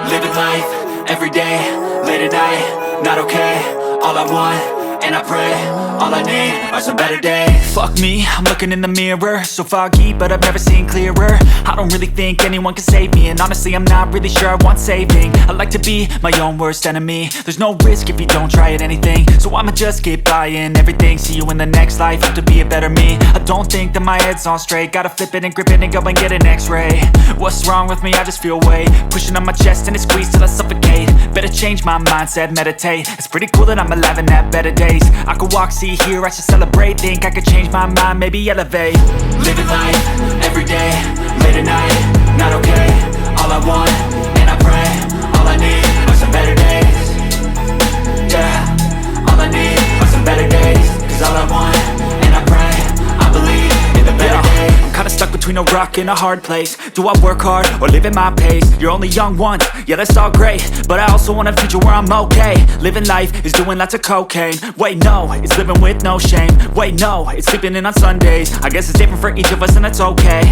Living life, everyday, late at night, not okay. All I want, and I pray, all I need are some better days. Fuck me, I'm looking in the mirror, so foggy, but I've never seen clearer. I don't really think anyone can save me, and honestly I'm not really sure I want saving. I like to be my own worst enemy. There's no risk if you don't try at anything, so I'ma just keep buying everything. See you in the next life, have to be a better me. I don't think that my head's on straight, gotta flip it and grip it and go and get an x-ray. What's wrong with me? I just feel weight pushing on my chest and it squeezes till I suffocate. Better change my mindset, meditate. It's pretty cool that I'm alive and have better days. I could walk, see, hear, I should celebrate. Think I could change my mind, maybe elevate. Living life, everyday, late at night, not okay. All I want, and I pray, all I need are some better days. Yeah, all I need are some better days. Cause all I want, and I pray, I believe in the better days. I'm kinda stuck between a rock and a hard place. Do I work hard or live at my pace? You're only young once, yeah that's all great, but I also want a future where I'm okay. Living life is doing lots of cocaine. Wait no, it's living with no shame. Wait no, it's sleeping in on Sundays. I guess it's different for each of us and that's okay.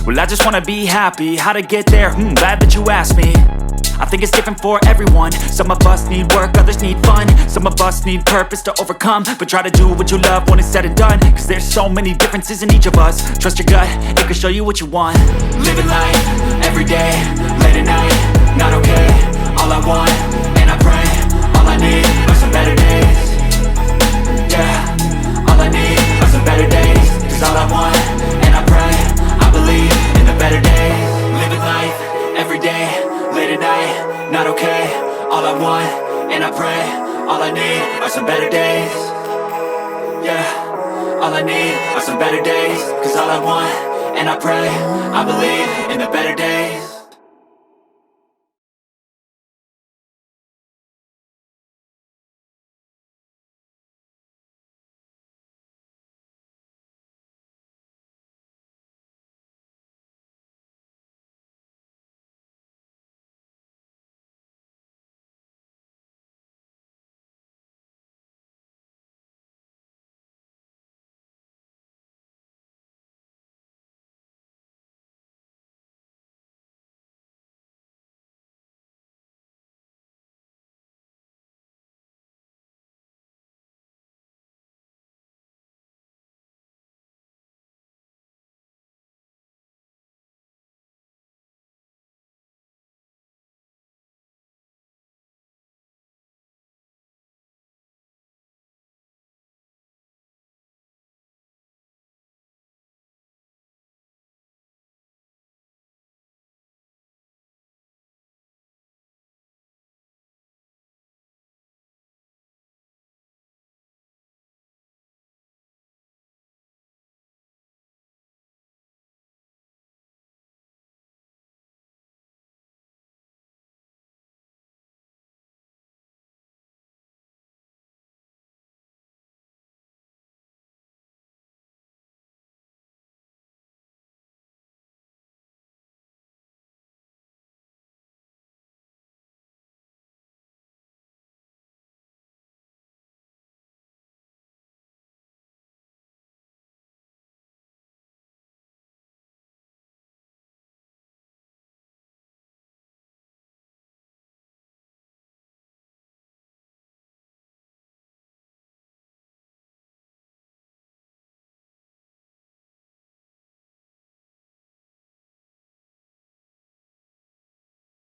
Well I just wanna be happy, how to get there? Glad that you asked me. I think it's different for everyone. Some of us need work, others need fun. Some of us need purpose to overcome. But try to do what you love when it's said and done, cause there's so many differences in each of us. Trust your gut, it can show you what you want. Living life, everyday, late at night, not okay. All I want, and I pray, all I need are some better days. Yeah, all I need are some better days. Cause all I want, and I pray, I believe in the better days. Living life, everyday, late at night, not okay. All I want, and I pray, all I need are some better days. Yeah, all I need are some better days. Cause all I want, and I pray, I believe in the better days.